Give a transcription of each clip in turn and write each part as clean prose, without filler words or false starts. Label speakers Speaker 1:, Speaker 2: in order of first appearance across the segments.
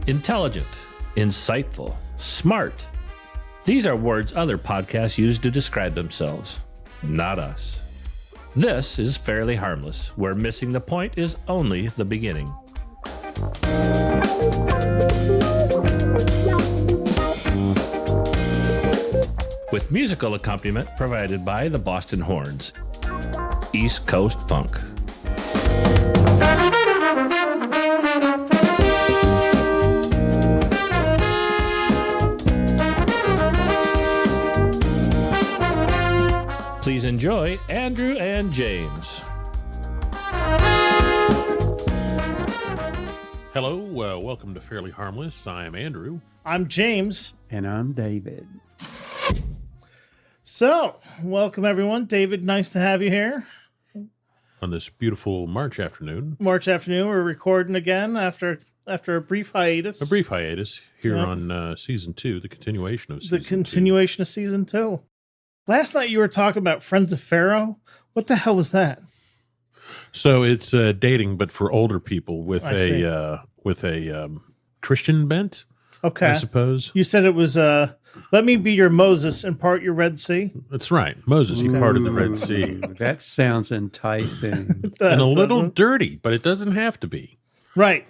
Speaker 1: Intelligent, insightful, smart. These are words other podcasts use to describe themselves, not us. This is Fairly Harmless, where missing the point is only the beginning. With musical accompaniment provided by the Boston Horns. East Coast Funk. Please enjoy Andrew and James.
Speaker 2: Hello, welcome to Fairly Harmless. I'm Andrew.
Speaker 3: I'm James.
Speaker 4: And I'm David.
Speaker 3: So, welcome everyone. David, nice to have you here.
Speaker 2: On this beautiful March afternoon.
Speaker 3: We're recording again after a brief hiatus.
Speaker 2: A brief hiatus here on Season 2, the continuation of Season 2.
Speaker 3: The continuation of Season 2. Last night you were talking about Friends of Pharaoh. What the hell was that?
Speaker 2: So it's dating, but for older people with a Christian bent.
Speaker 3: Okay,
Speaker 2: I suppose
Speaker 3: you said it was. Let me be your Moses and part your Red Sea.
Speaker 2: That's right, Moses. He parted the Red Sea.
Speaker 4: That sounds enticing.
Speaker 2: And a little dirty, but it doesn't have to be.
Speaker 3: Right.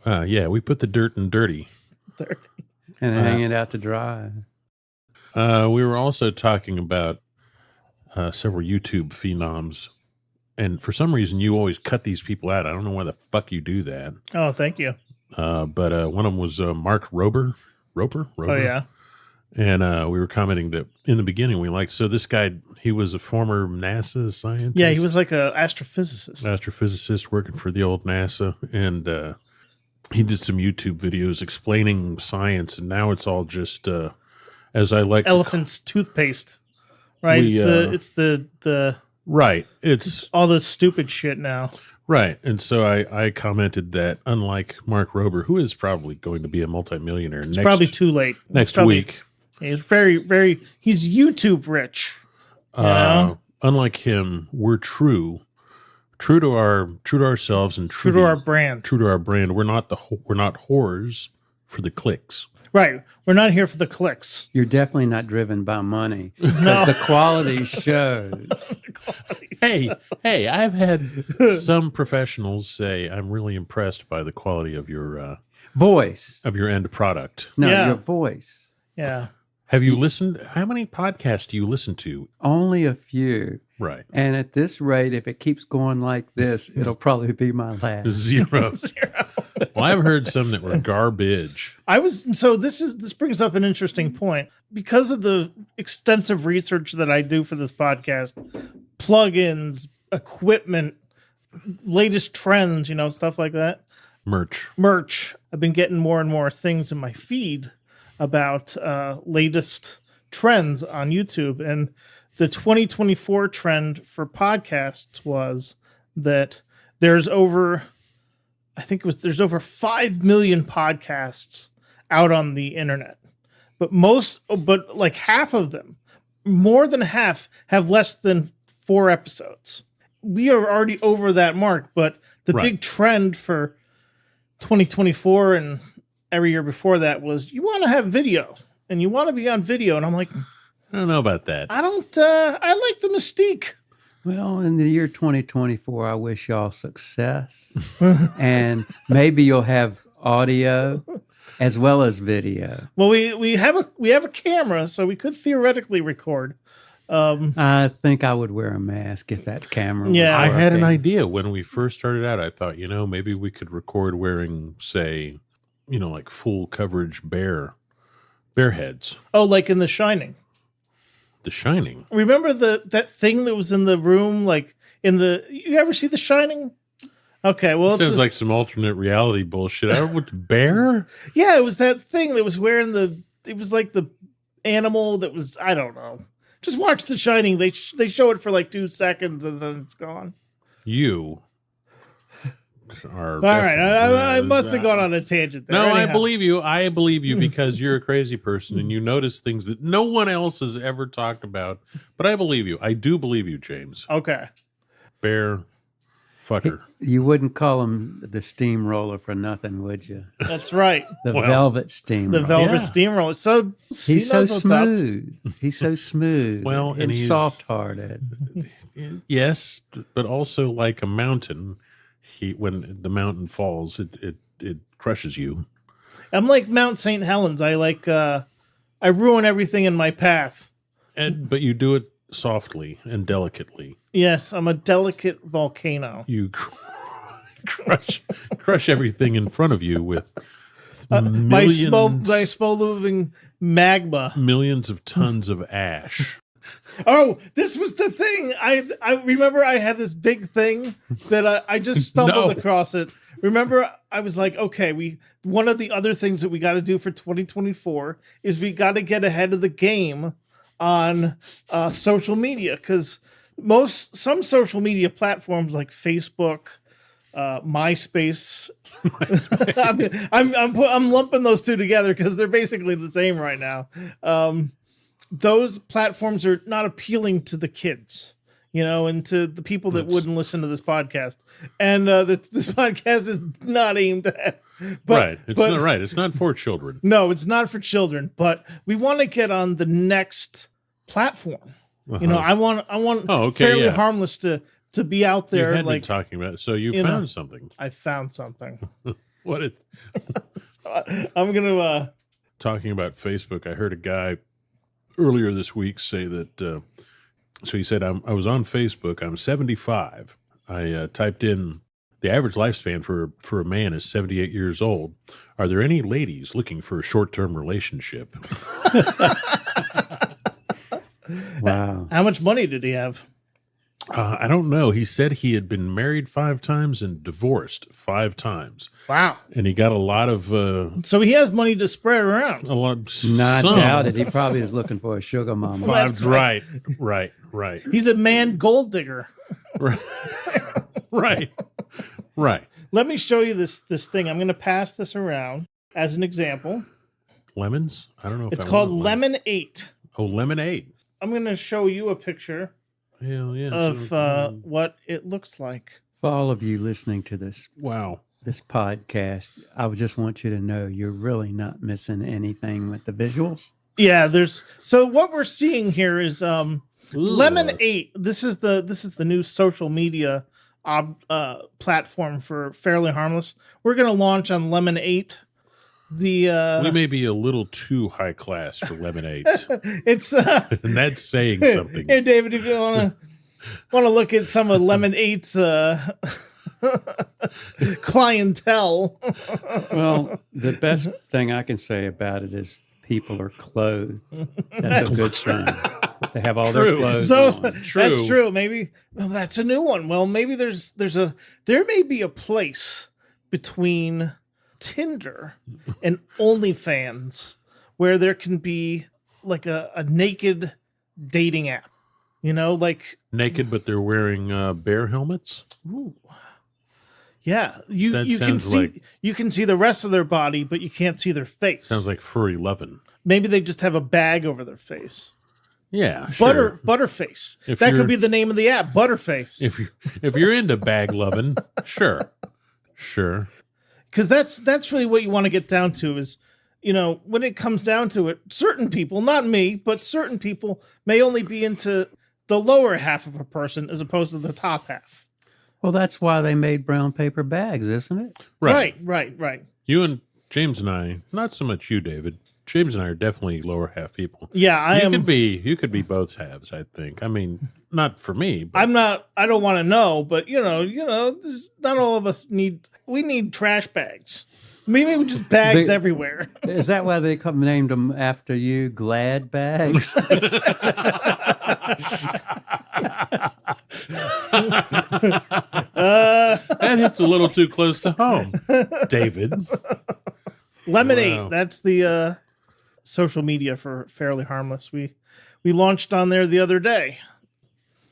Speaker 2: Yeah, we put the dirt in dirty.
Speaker 4: And hang it out to dry.
Speaker 2: We were also talking about several YouTube phenoms. And for some reason, you always cut these people out. I don't know why the fuck you do that.
Speaker 3: Oh, thank you.
Speaker 2: But one of them was Mark Rober.
Speaker 3: Oh, yeah.
Speaker 2: And we were commenting that in the beginning we liked, so this guy, he was a former NASA scientist.
Speaker 3: Yeah, he was like an astrophysicist.
Speaker 2: Astrophysicist working for the old NASA. And he did some YouTube videos explaining science. And now it's all just, as I like
Speaker 3: elephant's toothpaste, right? It's the
Speaker 2: right. It's
Speaker 3: all this stupid shit now.
Speaker 2: Right. And so I commented that unlike Mark Rober, who is probably going to be a multimillionaire
Speaker 3: it's probably too late.
Speaker 2: Next week.
Speaker 3: He's he's YouTube rich. You know?
Speaker 2: Unlike him, we're true to ourselves and
Speaker 3: true to our brand.
Speaker 2: True to our brand. We're not whores for the clicks.
Speaker 3: Right. We're not here for the clicks.
Speaker 4: You're definitely not driven by money because the quality shows.
Speaker 2: Hey, I've had some professionals say I'm really impressed by the quality of your
Speaker 4: voice,
Speaker 2: of your end product.
Speaker 4: No, your voice.
Speaker 3: Yeah.
Speaker 2: Have you listened? How many podcasts do you listen to?
Speaker 4: Only a few.
Speaker 2: Right.
Speaker 4: And at this rate, if it keeps going like this, it'll probably be my last.
Speaker 2: Zero. Well, I've heard some that were garbage.
Speaker 3: This brings up an interesting point. Because of the extensive research that I do for this podcast, plugins, equipment, latest trends, stuff like that. Merch. I've been getting more and more things in my feed about latest trends on YouTube. And the 2024 trend for podcasts was that there's over 5 million podcasts out on the internet, but like half of them, more than half, have less than 4 episodes. We are already over that mark, but the big trend for 2024 and every year before that was you want to have video and you want to be on video. And I'm like,
Speaker 2: I don't know about that.
Speaker 3: I like the mystique.
Speaker 4: Well, in the year 2024, I wish y'all success. And maybe you'll have audio as well as video.
Speaker 3: Well, we have a camera, so we could theoretically record.
Speaker 4: I think I would wear a mask if that camera was
Speaker 2: I had an
Speaker 4: working.
Speaker 2: idea when we first started out. I thought, maybe we could record wearing, say, like full coverage bear heads.
Speaker 3: Oh, like in The Shining.
Speaker 2: The Shining.
Speaker 3: Remember that thing that was in the room, you ever see The Shining? Okay, well,
Speaker 2: sounds like some alternate reality bullshit. I would bear?
Speaker 3: Yeah, it was that thing that was wearing it was like the animal that was, I don't know. Just watch The Shining. They show it for like 2 seconds and then it's gone.
Speaker 2: You are
Speaker 3: all right. I must have gone on a tangent there.
Speaker 2: No,
Speaker 3: Anyhow.
Speaker 2: I believe you because you're a crazy person and you notice things that no one else has ever talked about. But I believe you. I do believe you, James.
Speaker 3: Okay.
Speaker 2: Bear fucker.
Speaker 4: You wouldn't call him the steamroller for nothing, would you?
Speaker 3: That's right.
Speaker 4: The
Speaker 2: Well,
Speaker 4: velvet steamroller.
Speaker 3: The velvet
Speaker 2: Yeah.
Speaker 3: steamroller. So he
Speaker 4: He's so
Speaker 3: knows what's up.
Speaker 4: smooth. He's so smooth.
Speaker 2: Well, and
Speaker 4: and
Speaker 2: he's-
Speaker 4: soft-hearted.
Speaker 2: Yes, but also like a mountain. When the mountain falls, it crushes you.
Speaker 3: I'm like Mount St. Helens. I ruin everything in my path.
Speaker 2: But you do it softly and delicately.
Speaker 3: Yes, I'm a delicate volcano.
Speaker 2: You crush everything in front of you with
Speaker 3: My
Speaker 2: millions,
Speaker 3: slow-moving magma.
Speaker 2: millions of tons of ash.
Speaker 3: Oh, this was the thing. I remember I had this big thing that I just stumbled
Speaker 2: No.
Speaker 3: across it. Remember, I was like, okay, one of the other things that we got to do for 2024 is we got to get ahead of the game on social media, because some social media platforms like Facebook, MySpace. I'm lumping those two together because they're basically the same right now. Those platforms are not appealing to the kids, and to the people that wouldn't listen to this podcast. And this podcast is not aimed at.
Speaker 2: Right. It's not for children.
Speaker 3: No, it's not for children. But we want to get on the next platform.
Speaker 2: Uh-huh.
Speaker 3: I want Fairly
Speaker 2: yeah.
Speaker 3: Harmless to be out
Speaker 2: You
Speaker 3: there.
Speaker 2: had
Speaker 3: Like
Speaker 2: been talking about it, so you
Speaker 3: know.
Speaker 2: found something.
Speaker 3: I found something.
Speaker 2: What?
Speaker 3: I'm gonna.
Speaker 2: Talking about Facebook, I heard a guy earlier this week say that. So he said, I was on Facebook. I'm 75. I typed in the average lifespan for a man is 78 years old. Are there any ladies looking for a short-term relationship?
Speaker 4: Wow.
Speaker 3: How much money did he have?
Speaker 2: I don't know. He said he had been married 5 times and divorced 5 times,
Speaker 3: Wow.
Speaker 2: and he got a lot of
Speaker 3: So he has money to spread around.
Speaker 4: Not
Speaker 2: some.
Speaker 4: doubt it. He probably is looking for a sugar mama.
Speaker 3: Well, that's
Speaker 2: Right.
Speaker 3: He's a man gold digger.
Speaker 2: Right.
Speaker 3: Let me show you this thing. I'm going to pass this around as an example.
Speaker 2: Lemons? I don't know if
Speaker 3: It's
Speaker 2: I
Speaker 3: called
Speaker 2: want
Speaker 3: Lemon 8.
Speaker 2: Oh, lemonade.
Speaker 3: I'm going to show you a picture
Speaker 2: Hell yeah.
Speaker 3: of what it looks like.
Speaker 4: For all of you listening to this
Speaker 2: Wow.
Speaker 4: podcast, I would just want you to know you're really not missing anything with the visuals.
Speaker 3: Yeah, so what we're seeing here is Lemon 8. This is the new social media platform for Fairly Harmless. We're going to launch on Lemon 8. We
Speaker 2: may be a little too high class for lemonade.
Speaker 3: it's
Speaker 2: And that's saying something.
Speaker 3: Hey David, if you want to look at some of Lemon 8's clientele.
Speaker 4: Well, the best thing I can say about it is people are clothed. That's a good sign. They have all their
Speaker 2: True.
Speaker 4: clothes
Speaker 3: So
Speaker 4: on.
Speaker 3: that's true. Maybe that's a new one. Well, maybe there may be a place between Tinder and OnlyFans where there can be like a naked dating app, like
Speaker 2: Naked, but they're wearing bear helmets.
Speaker 3: ooh. Yeah, you
Speaker 2: That
Speaker 3: can
Speaker 2: sounds
Speaker 3: see
Speaker 2: like-
Speaker 3: you can see the rest of their body, but you can't see their face.
Speaker 2: Sounds like furry lovin'.
Speaker 3: Maybe they just have a bag over their face.
Speaker 2: Yeah, sure.
Speaker 3: Butterface.
Speaker 2: If
Speaker 3: That
Speaker 2: you're-
Speaker 3: could be the name of the app, Butterface.
Speaker 2: If you're into bag lovin', sure.
Speaker 3: Because that's really what you want to get down to is, when it comes down to it, certain people, not me, but certain people may only be into the lower half of a person as opposed to the top half.
Speaker 4: Well, that's why they made brown paper bags, isn't it?
Speaker 2: Right.
Speaker 3: Right.
Speaker 2: You and James and I, not so much you, David. James and I are definitely lower half people.
Speaker 3: Yeah,
Speaker 2: You could be both halves, I think. I mean, not for me, but
Speaker 3: I don't want to know, but there's not all of us we need trash bags. Maybe we just bags everywhere.
Speaker 4: Is that why they named them after you? Glad bags?
Speaker 2: that hits a little too close to home, David.
Speaker 3: Lemonade.
Speaker 2: Wow.
Speaker 3: That's the social media for Fairly Harmless. We launched on there the other day.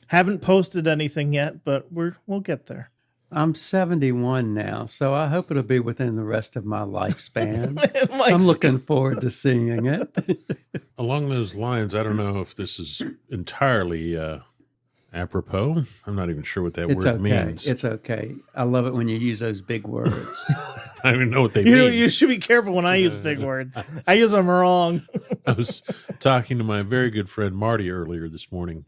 Speaker 3: Haven't posted anything yet, but we'll get there.
Speaker 4: I'm 71 now, so I hope it'll be within the rest of my lifespan.
Speaker 3: Like,
Speaker 4: I'm looking forward to seeing it.
Speaker 2: Along those lines, I don't know if this is entirely Apropos? I'm not even sure what that
Speaker 4: It's
Speaker 2: word
Speaker 4: okay.
Speaker 2: means.
Speaker 4: It's okay. I love it when you use those big words.
Speaker 2: I don't even know what they
Speaker 3: You
Speaker 2: mean.
Speaker 3: you should be careful when I use big words. I use them wrong.
Speaker 2: I was talking to my very good friend Marty earlier this morning.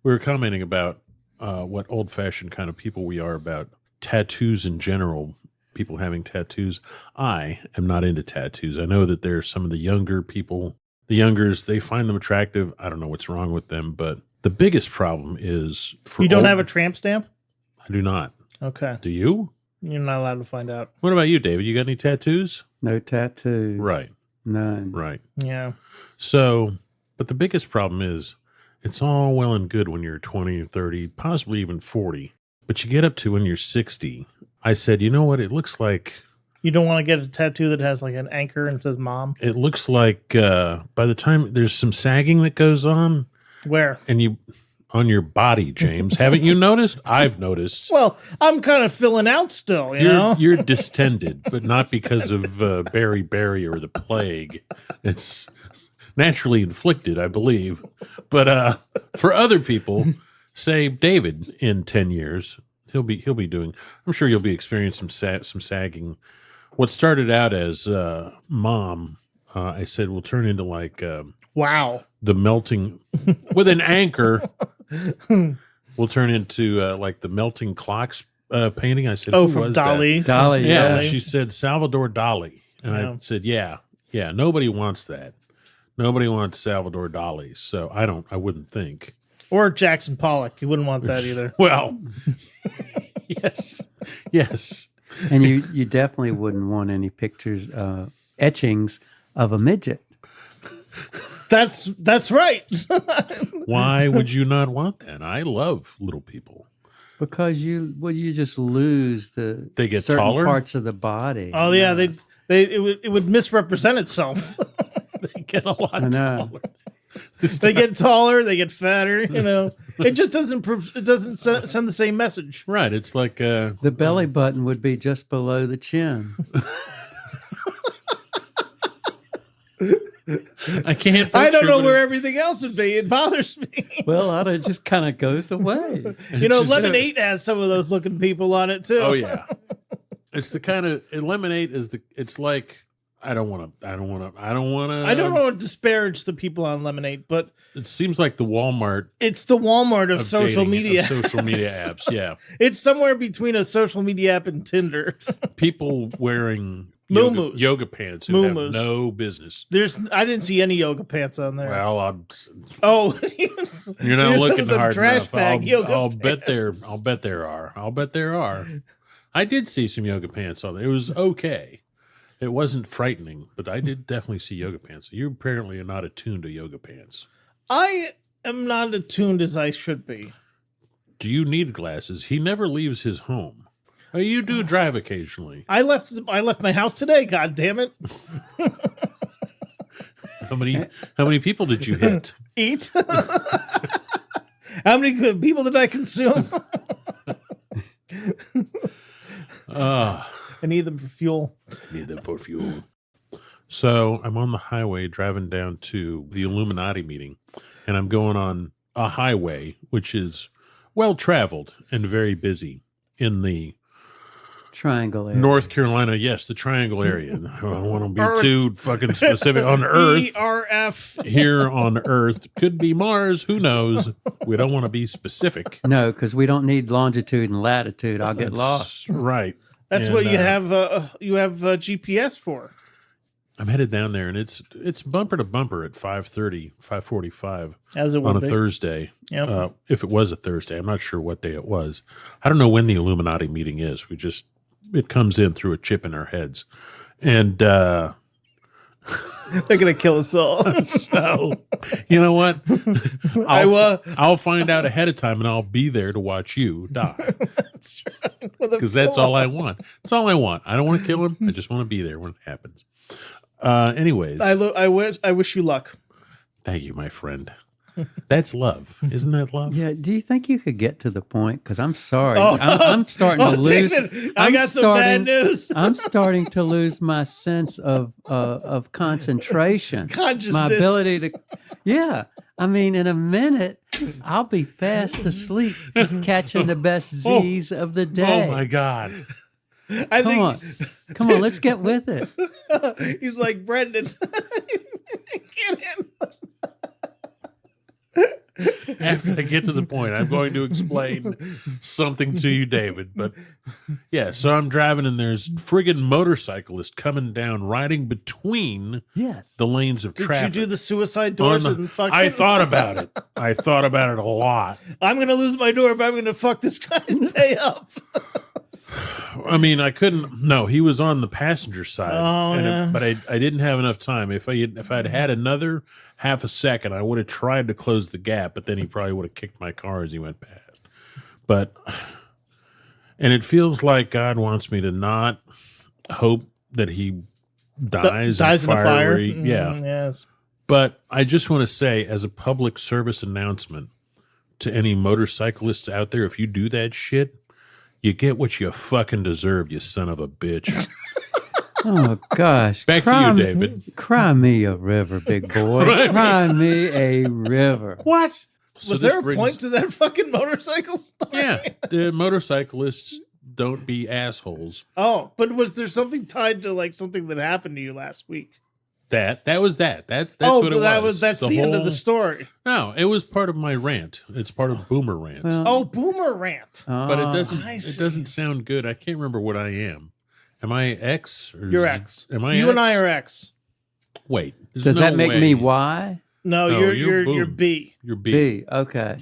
Speaker 2: We were commenting about what old-fashioned kind of people we are about tattoos in general, people having tattoos. I am not into tattoos. I know that there's some of the younger people, the youngers, they find them attractive. I don't know what's wrong with them, but the biggest problem is for
Speaker 3: You don't
Speaker 2: old-
Speaker 3: have a tramp stamp?
Speaker 2: I do not.
Speaker 3: Okay.
Speaker 2: Do you?
Speaker 3: You're not allowed to find out.
Speaker 2: What about you, David? You got any tattoos?
Speaker 4: No tattoos.
Speaker 2: Right.
Speaker 4: None.
Speaker 2: Right.
Speaker 3: Yeah.
Speaker 2: So, but the biggest problem is it's all well and good when you're 20 or 30, possibly even 40. But you get up to when you're 60. I said, you know what? It looks like
Speaker 3: You don't want to get a tattoo that has like an anchor and says mom?
Speaker 2: by the time there's some sagging that goes on
Speaker 3: Where?
Speaker 2: and you on your body, James. Haven't you noticed? I've noticed.
Speaker 3: Well, I'm kind of filling out still, you know?
Speaker 2: You're distended, but not because of beriberi or the plague. It's naturally inflicted, I believe. But for other people, say David in 10 years, he'll be doing. I'm sure you'll be experiencing some sagging. What started out as mom, I said will turn into like
Speaker 3: Wow.
Speaker 2: the melting with an anchor. Will turn into like the melting clocks painting. I said,
Speaker 3: Oh,
Speaker 2: who
Speaker 3: from
Speaker 2: was
Speaker 3: Dali.
Speaker 4: Dolly.
Speaker 2: yeah,
Speaker 3: Dali.
Speaker 2: she said Salvador Dali. And
Speaker 3: Yeah.
Speaker 2: I said, yeah, nobody wants that. Nobody wants Salvador Dali. So I wouldn't think.
Speaker 3: Or Jackson Pollock. You wouldn't want that either.
Speaker 2: Well, yes.
Speaker 4: And you definitely wouldn't want any pictures, etchings of a midget.
Speaker 3: That's right.
Speaker 2: Why would you not want that? I love little people.
Speaker 4: Because you just lose the
Speaker 2: They get
Speaker 4: certain
Speaker 2: taller?
Speaker 4: parts of the body.
Speaker 3: Oh yeah, it would misrepresent itself.
Speaker 2: They get a lot
Speaker 4: I know.
Speaker 2: taller.
Speaker 3: They get taller, they get fatter. You know, it just doesn't send the same message.
Speaker 2: Right. It's like
Speaker 4: The belly button would be just below the chin.
Speaker 2: I can't.
Speaker 3: I don't
Speaker 2: picture
Speaker 3: know
Speaker 2: what
Speaker 3: where
Speaker 2: it-
Speaker 3: everything else would be. It bothers me.
Speaker 4: Well, it just kind of goes away.
Speaker 3: You know,
Speaker 2: just-
Speaker 3: Lemon 8 has some of those looking people on it too.
Speaker 2: Oh yeah. It's the kind of lemonade is the. It's like I don't want to.
Speaker 3: I don't want to disparage the people on Lemonade, but
Speaker 2: It seems like the Walmart
Speaker 3: it's the Walmart of social
Speaker 2: dating,
Speaker 3: media.
Speaker 2: of social media apps. Yeah,
Speaker 3: It's somewhere between a social media app and Tinder.
Speaker 2: people wearing
Speaker 3: Moo-moos.
Speaker 2: yoga pants who have
Speaker 3: Moo-moos.
Speaker 2: no business.
Speaker 3: I didn't see any yoga pants on there.
Speaker 2: Well,
Speaker 3: Oh,
Speaker 2: you're not looking
Speaker 3: some
Speaker 2: hard
Speaker 3: trash
Speaker 2: enough.
Speaker 3: bag yoga
Speaker 2: I'll bet
Speaker 3: pants.
Speaker 2: I'll bet there are. I did see some yoga pants on there. It was okay. It wasn't frightening, but I did definitely see yoga pants. You apparently are not attuned to yoga pants.
Speaker 3: I am not attuned as I should be.
Speaker 2: Do you need glasses? He never leaves his home. Oh, you do drive occasionally.
Speaker 3: I left my house today. God damn it!
Speaker 2: How many people did you hit?
Speaker 3: Eat. How many good people did I consume? I need them for fuel.
Speaker 2: Need them for fuel. So I'm on the highway driving down to the Illuminati meeting, and I'm going on a highway which is well traveled and very busy in the
Speaker 4: Triangle area.
Speaker 2: North Carolina, yes, the Triangle area. I don't want to be
Speaker 3: Earth.
Speaker 2: too fucking specific on Earth.
Speaker 3: ERF.
Speaker 2: Here on Earth, could be Mars. Who knows? We don't want to be specific.
Speaker 4: No, because we don't need longitude and latitude. I'll get lost.
Speaker 2: Right.
Speaker 3: That's
Speaker 2: And,
Speaker 3: what you have GPS for.
Speaker 2: I'm headed down there, and it's bumper to bumper at 5:30, 5:45
Speaker 3: As it
Speaker 2: on
Speaker 3: would
Speaker 2: a
Speaker 3: be.
Speaker 2: Thursday.
Speaker 3: Yep.
Speaker 2: If it was a Thursday, I'm not sure what day it was. I don't know when the Illuminati meeting is. It comes in through a chip in our heads, and
Speaker 3: They're gonna kill us all.
Speaker 2: so you know what? I'll find out ahead of time, and I'll be there to watch you die.
Speaker 3: That's right.
Speaker 2: Because that's all I want. That's all I want. I don't want to kill him. I just want to be there when it happens. Anyways,
Speaker 3: I wish you luck.
Speaker 2: thank you, my friend. That's love, isn't that love?
Speaker 4: Yeah. Do you think you could get to the point? Because I'm sorry,
Speaker 3: Oh.
Speaker 4: I'm starting to lose.
Speaker 3: David, I got some bad news.
Speaker 4: I'm starting to lose my sense of concentration,
Speaker 3: Consciousness.
Speaker 4: my ability to. Yeah, I mean, in a minute, I'll be fast asleep catching the best Z's of the day.
Speaker 2: Oh my God.
Speaker 4: Come on, let's get with it.
Speaker 3: He's like, Brendan, get in.
Speaker 2: After I get to the point, I'm going to explain something to you, David. But yeah, so I'm driving and there's friggin' motorcyclists coming down, riding between the lanes of
Speaker 3: Did
Speaker 2: traffic.
Speaker 3: you do the suicide doors and fucking?
Speaker 2: I thought about it. I thought about it a lot.
Speaker 3: I'm going to lose my door, but I'm going to fuck this guy's day up.
Speaker 2: I mean, I couldn't. No, he was on the passenger side.
Speaker 3: Oh, yeah.
Speaker 2: But I didn't have enough time. If I'd had another half a second, I would have tried to close the gap. But then he probably would have kicked my car as he went past. And it feels like God wants me to not hope that he dies
Speaker 3: in a fire.
Speaker 2: Yeah.
Speaker 3: Yes.
Speaker 2: But I just want to say, as a public service announcement to any motorcyclists out there, if you do that shit, you get what you fucking deserve, you son of a bitch.
Speaker 4: Oh, gosh.
Speaker 2: Back to you, David.
Speaker 4: Cry me a river, big boy. Cry me a river.
Speaker 3: What?
Speaker 2: So
Speaker 3: Was
Speaker 2: this
Speaker 3: there a point to that fucking motorcycle story?
Speaker 2: Yeah, the motorcyclists don't be assholes.
Speaker 3: Oh, but was there something tied to like something that happened to you last week?
Speaker 2: That was that. That's
Speaker 3: oh,
Speaker 2: what it was.
Speaker 3: That's the end of the story.
Speaker 2: No, it was part of my rant. It's part of Boomer Rant.
Speaker 4: Well,
Speaker 3: Boomer Rant.
Speaker 2: But it doesn't.
Speaker 3: I
Speaker 2: It
Speaker 3: see.
Speaker 2: doesn't sound good. I can't remember what I am. Am I X? Or
Speaker 3: You're X.
Speaker 2: Am I?
Speaker 3: You
Speaker 2: X?
Speaker 3: and I are X.
Speaker 2: Wait. there's
Speaker 4: does
Speaker 2: no
Speaker 4: that make
Speaker 2: way.
Speaker 4: me Y?
Speaker 3: No,
Speaker 2: No,
Speaker 3: you're
Speaker 2: boom.
Speaker 3: B.
Speaker 2: You're B.
Speaker 4: B. Okay.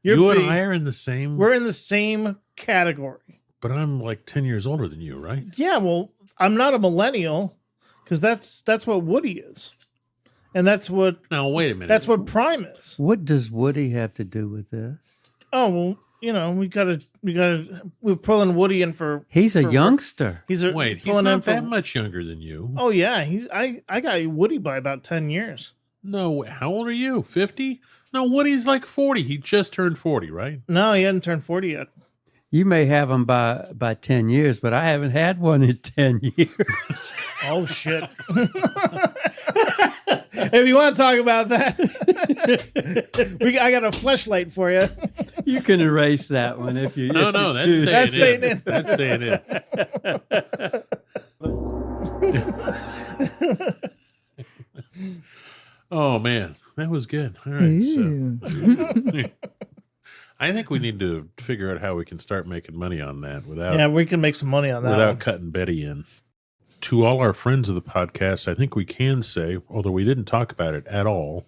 Speaker 3: You're
Speaker 2: You
Speaker 3: B.
Speaker 2: and I are in the same.
Speaker 3: We're in the same category.
Speaker 2: But I'm like 10 years older than you, right?
Speaker 3: Yeah, well, I'm not a millennial because that's what Woody is, and that's what
Speaker 2: Now wait a minute.
Speaker 3: that's what Prime is.
Speaker 4: What does Woody have to do with this?
Speaker 3: Oh well, we're pulling Woody in for.
Speaker 4: He's a
Speaker 3: for-
Speaker 4: youngster.
Speaker 3: He's
Speaker 2: Wait, he's
Speaker 3: pulling in
Speaker 2: not
Speaker 3: for.
Speaker 2: that much younger than you.
Speaker 3: Oh yeah, I got Woody by about 10 years.
Speaker 2: No, how old are you? 50? No, Woody's like 40. He just turned 40, right?
Speaker 3: No, he hadn't turned 40 yet.
Speaker 4: You may have him by 10 years, but I haven't had one in 10 years.
Speaker 3: Oh shit! If you want to talk about that, I got a fleshlight for you.
Speaker 4: You can erase that one if you.
Speaker 2: No,
Speaker 4: if you
Speaker 2: that's
Speaker 4: choose.
Speaker 3: That's staying in.
Speaker 2: That's staying in. Oh, man. That was good. All right. So I think we need to figure out how we can start making money on that
Speaker 3: Yeah, we can make some money on that.
Speaker 2: without
Speaker 3: one.
Speaker 2: cutting Betty in. To all our friends of the podcast, I think we can say, although we didn't talk about it at all,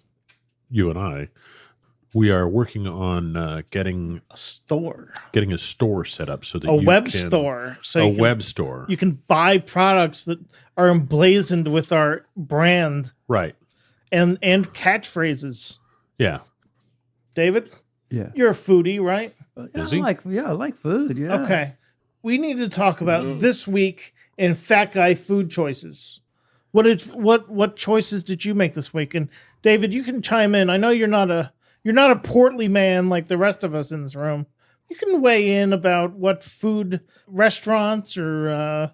Speaker 2: you and I, we are working on getting
Speaker 3: A store,
Speaker 2: a store set up so that
Speaker 3: a
Speaker 2: you
Speaker 3: web
Speaker 2: can,
Speaker 3: store, so
Speaker 2: a
Speaker 3: you can,
Speaker 2: web store,
Speaker 3: you can buy products that are emblazoned with our brand
Speaker 2: right?
Speaker 3: and catchphrases.
Speaker 2: Yeah,
Speaker 3: David,
Speaker 4: Yeah.
Speaker 3: you're a foodie, right?
Speaker 2: Is
Speaker 4: I
Speaker 2: he?
Speaker 4: like food. Yeah.
Speaker 3: Okay. We need to talk about this week in Fat Guy food choices. What choices did you make this week? And David, you can chime in. I know you're not a portly man like the rest of us in this room. You can weigh in about what food restaurants or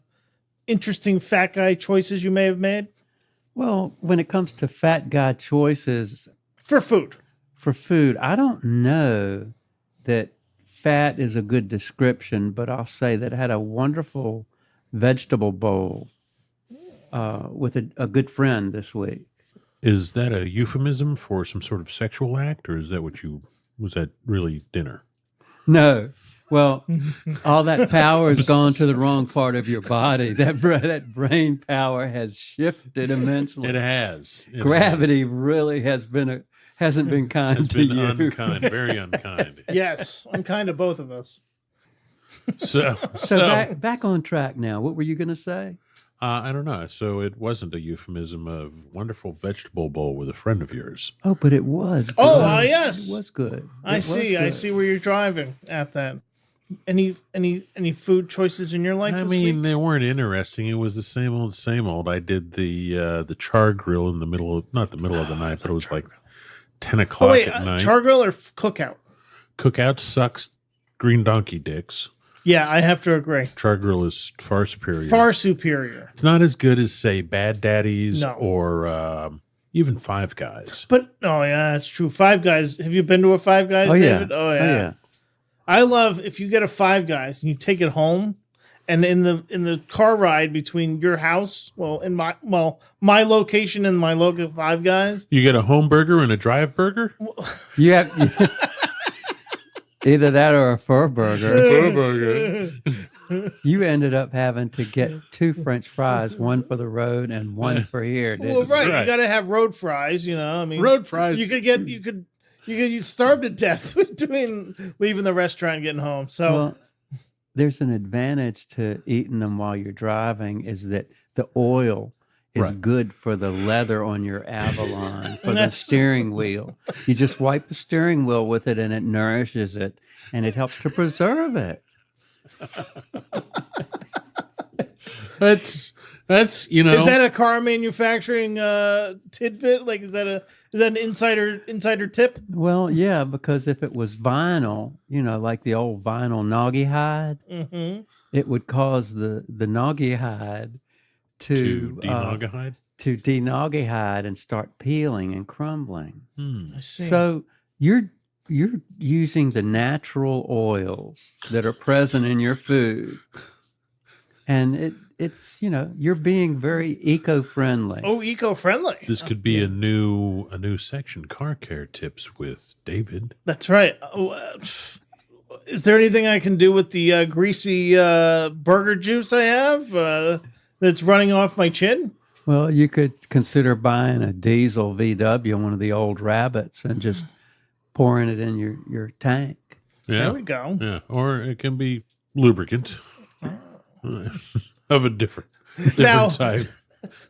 Speaker 3: interesting Fat Guy choices you may have made
Speaker 4: Well, when it comes to fat guy choices
Speaker 3: for food.
Speaker 4: for food, I don't know that fat is a good description, but I'll say that I had a wonderful vegetable bowl with a good friend this week.
Speaker 2: Is that a euphemism for some sort of sexual act, or is that was that really dinner?
Speaker 4: No. Well, all that power has gone to the wrong part of your body. That brain power has shifted immensely.
Speaker 2: It has.
Speaker 4: Gravity really hasn't been kind
Speaker 2: has
Speaker 4: to
Speaker 2: been
Speaker 4: you.
Speaker 2: unkind, very unkind.
Speaker 3: Yes, I'm kind of both of us.
Speaker 2: So
Speaker 4: Back on track now. What were you going to say?
Speaker 2: I don't know. So it wasn't a euphemism of wonderful vegetable bowl with a friend of yours.
Speaker 4: Oh, but it was.
Speaker 3: Oh,
Speaker 4: good.
Speaker 3: yes.
Speaker 4: It was good.
Speaker 3: I see where you're driving at that. Any food choices in your life
Speaker 2: I
Speaker 3: this
Speaker 2: mean,
Speaker 3: week?
Speaker 2: they weren't interesting. It was the same old, same old. I did the char grill in the middle of, not the middle of the night, but it was like 10 o'clock
Speaker 3: Oh wait,
Speaker 2: at night.
Speaker 3: char grill or cookout?
Speaker 2: Cookout sucks green donkey dicks.
Speaker 3: Yeah, I have to agree.
Speaker 2: Char grill is far superior.
Speaker 3: Far superior.
Speaker 2: It's not as good as, say, Bad Daddy's
Speaker 3: No.
Speaker 2: or even Five Guys.
Speaker 3: But oh yeah, that's true. Five Guys. Have you been to a Five Guys,
Speaker 4: Oh yeah.
Speaker 3: David? Oh yeah. I love if you get a Five Guys and you take it home, and in the car ride between your house, my location and my local Five Guys,
Speaker 2: You get a home burger and a drive burger?
Speaker 4: You have either that or a fur burger. You ended up having to get 2 French fries, one for the road and one for here. Didn't
Speaker 3: well,
Speaker 4: you?
Speaker 3: right,
Speaker 2: Right.
Speaker 3: you got to have road fries. You know, I mean,
Speaker 2: Road fries.
Speaker 3: You starve to death between leaving the restaurant and getting home. So.
Speaker 4: Well, there's an advantage to eating them while you're driving is that the oil is
Speaker 2: Right.
Speaker 4: good for the leather on your Avalon, for the
Speaker 3: That's-
Speaker 4: steering wheel. You just wipe the steering wheel with it and it nourishes it and it helps to preserve it.
Speaker 2: That's
Speaker 3: Is that a car manufacturing tidbit? Like, is that an insider tip?
Speaker 4: Well, yeah, because if it was vinyl, like the old vinyl noggy hide,
Speaker 3: Mm-hmm.
Speaker 4: it would cause the noggy hide
Speaker 2: to
Speaker 4: to
Speaker 2: denogahide?
Speaker 4: denoggy hide and start peeling and crumbling.
Speaker 3: I see.
Speaker 4: So you're using the natural oils that are present in your food, and it's you're being very eco-friendly.
Speaker 3: eco-friendly.
Speaker 2: This could be a new section, car care tips with David.
Speaker 3: That's right. Is there anything I can do with the greasy burger juice I have that's running off my chin?
Speaker 4: Well, you could consider buying a diesel VW, one of the old rabbits, and just pouring it in your tank.
Speaker 2: Yeah.
Speaker 3: There we go.
Speaker 2: Yeah. Or it can be lubricant of a different
Speaker 3: Now-
Speaker 2: type.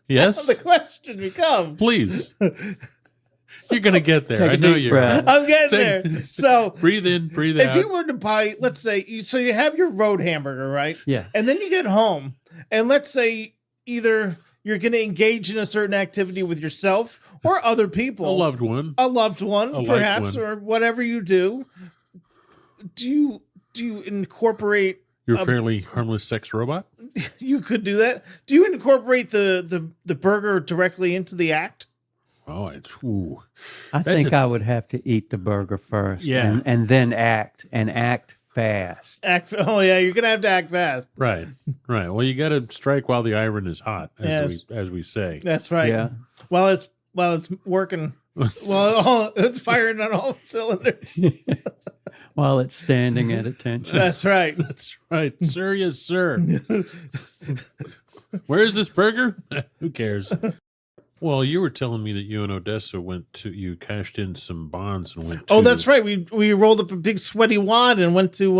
Speaker 2: Yes?
Speaker 3: The question becomes,
Speaker 2: Please. You're going to get there.
Speaker 4: Take a
Speaker 2: I know
Speaker 4: deep
Speaker 2: you're.
Speaker 4: breath.
Speaker 3: I'm getting
Speaker 2: Take-
Speaker 3: there. So
Speaker 2: Breathe in, breathe
Speaker 3: if
Speaker 2: out.
Speaker 3: you were to buy, let's say, you have your road hamburger, right?
Speaker 4: Yeah.
Speaker 3: And then you get home, and let's say either you're going to engage in a certain activity with yourself or other people.
Speaker 2: a loved one.
Speaker 3: A loved one,
Speaker 2: A liked
Speaker 3: perhaps,
Speaker 2: one.
Speaker 3: or whatever you do. Do you incorporate?
Speaker 2: Your fairly harmless sex robot?
Speaker 3: You could do that. Do you incorporate the burger directly into the act?
Speaker 2: Oh, it's ooh.
Speaker 4: I
Speaker 2: That's
Speaker 4: think I would have to eat the burger first,
Speaker 2: Yeah.
Speaker 4: and then act fast.
Speaker 3: Oh yeah, you're gonna have to act fast.
Speaker 2: Right. Right. Well, you got to strike while the iron is hot,
Speaker 3: Yes.
Speaker 2: as we say.
Speaker 3: That's right.
Speaker 4: Yeah.
Speaker 3: While it's working. Well, it's firing on all cylinders.
Speaker 4: While it's standing at attention.
Speaker 3: That's right.
Speaker 2: That's right. Sir, yes, sir. Where is this burger? Who cares? Well, you were telling me that you and Odessa you cashed in some bonds and went to.
Speaker 3: Oh, that's right. We rolled up a big sweaty wad and went to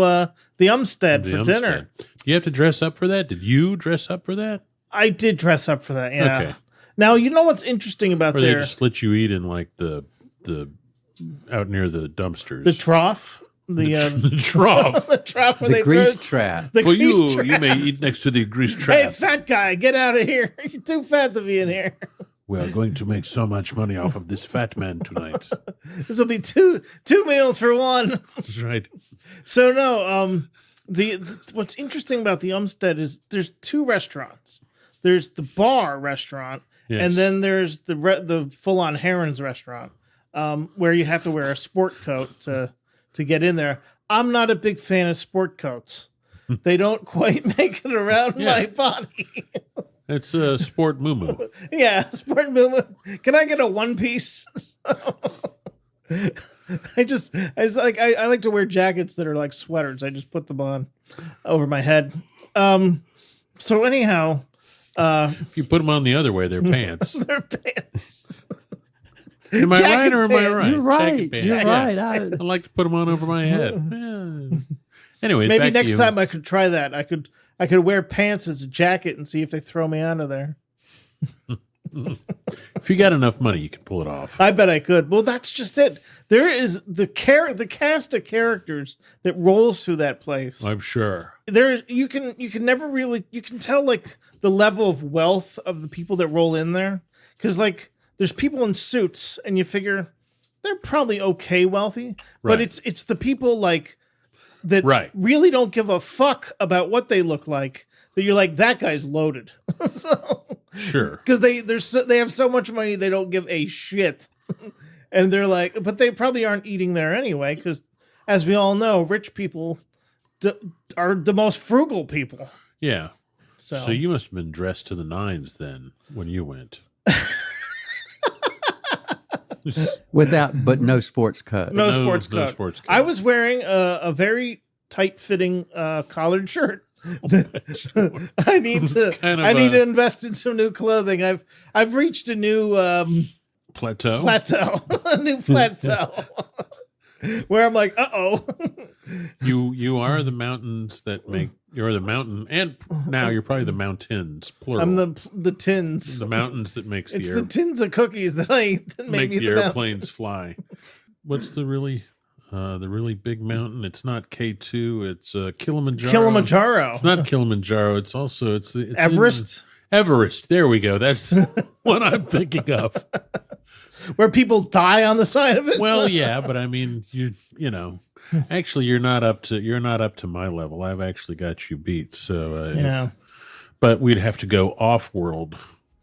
Speaker 3: the Umstead for dinner.
Speaker 2: You have to dress up for that? Did you dress up for that?
Speaker 3: I did dress up for that. Yeah.
Speaker 2: Okay.
Speaker 3: Now you know what's interesting about
Speaker 2: Or they
Speaker 3: there?
Speaker 2: just let you eat in like the out near the dumpsters.
Speaker 3: The trough.
Speaker 2: The trough.
Speaker 3: The trough where
Speaker 4: The
Speaker 3: they
Speaker 4: grease
Speaker 3: throw
Speaker 4: trap.
Speaker 3: the
Speaker 2: For
Speaker 3: grease
Speaker 2: you, you
Speaker 3: trap.
Speaker 2: may eat next to the grease
Speaker 3: Hey,
Speaker 2: trap.
Speaker 3: fat guy, get out of here! You're too fat to be in here.
Speaker 2: We are going to make so much money off of this fat man tonight.
Speaker 3: This will be two meals for one.
Speaker 2: That's right.
Speaker 3: So no, the what's interesting about the Umstead is there's 2 restaurants. There's the bar restaurant,
Speaker 2: Yes.
Speaker 3: and then there's the full on Heron's restaurant, where you have to wear a sport coat to get in there. I'm not a big fan of sport coats. They don't quite make it around my body.
Speaker 2: It's a sport moo.
Speaker 3: Yeah, sport movement. Can I get a one piece? I like to wear jackets that are like sweaters. I just put them on over my head. So anyhow,
Speaker 2: If you put them on the other way, they're pants.
Speaker 3: they're pants.
Speaker 2: Am I
Speaker 3: Jacket
Speaker 2: right or am I
Speaker 3: pants.
Speaker 2: right?
Speaker 4: You're right.
Speaker 2: Jacket pants.
Speaker 4: You're
Speaker 2: Yeah.
Speaker 4: right.
Speaker 2: I like to put them on over my head. Yeah. Anyways,
Speaker 3: Maybe
Speaker 2: back
Speaker 3: next
Speaker 2: to you.
Speaker 3: time I could try that. I could wear pants as a jacket and see if they throw me out of there.
Speaker 2: If you got enough money, you can pull it off.
Speaker 3: I bet I could. Well, that's just it. There is the cast of characters that rolls through that place.
Speaker 2: I'm sure.
Speaker 3: You can never really, you can tell like the level of wealth of the people that roll in there, because like there's people in suits and you figure they're probably okay wealthy, but
Speaker 2: Right.
Speaker 3: it's the people like that
Speaker 2: Right.
Speaker 3: really don't give a fuck about what they look like, that you're like, that guy's loaded. So
Speaker 2: Sure.
Speaker 3: Because they have so much money they don't give a shit. And they're like, but they probably aren't eating there anyway, because as we all know, rich people are the most frugal people.
Speaker 2: Yeah.
Speaker 3: So
Speaker 2: you must have been dressed to the nines then when you went.
Speaker 4: But no sports coat.
Speaker 3: no sports coat.
Speaker 2: No sports coat.
Speaker 3: I was wearing a very tight-fitting collared shirt. I need to invest in some new clothing. I've reached a new
Speaker 2: plateau.
Speaker 3: A new plateau. Where I'm like,
Speaker 2: You are the mountains that make. You're the mountain, and now you're probably the mountains plural.
Speaker 3: I'm the tins.
Speaker 2: The mountains that makes
Speaker 3: It's the tins of cookies that make me
Speaker 2: the airplanes fly. What's the really big mountain? It's not K2. It's Kilimanjaro.
Speaker 3: Kilimanjaro.
Speaker 2: It's not Kilimanjaro. It's
Speaker 3: Everest.
Speaker 2: Everest. There we go. That's the one I'm thinking of.
Speaker 3: Where people die on the side of it.
Speaker 2: Well, yeah, but I mean, you know, actually, you're not up to my level. I've actually got you beat. So but we'd have to go off world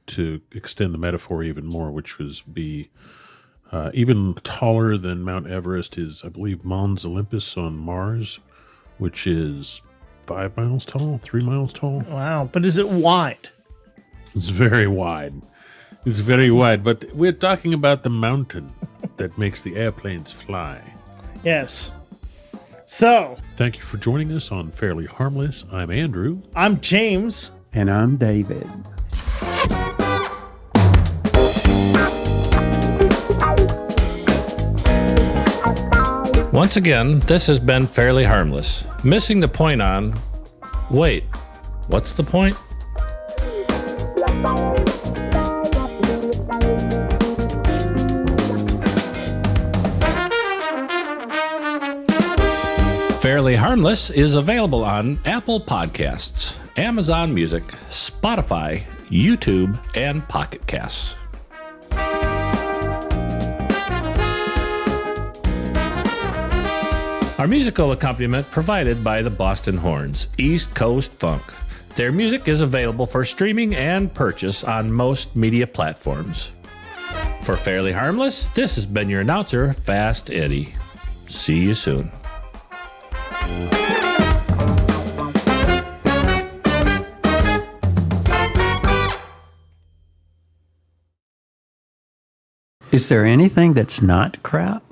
Speaker 2: to extend the metaphor even more, which was be even taller than Mount Everest is, I believe, Mons Olympus on Mars, which is 5 miles tall, 3 miles tall.
Speaker 3: Wow, but is it wide?
Speaker 2: It's very wide. It's very wide, but we're talking about the mountain that makes the airplanes fly.
Speaker 3: Yes. So,
Speaker 2: thank you for joining us on Fairly Harmless. I'm Andrew.
Speaker 3: I'm James.
Speaker 4: And I'm David.
Speaker 1: Once again, this has been Fairly Harmless. Missing the point on... Wait, what's the point? Fairly Harmless is available on Apple Podcasts, Amazon Music, Spotify, YouTube, and Pocket Casts. Our musical accompaniment provided by the Boston Horns, East Coast Funk. Their music is available for streaming and purchase on most media platforms. For Fairly Harmless, this has been your announcer, Fast Eddie. See you soon.
Speaker 4: Is there anything that's not crap?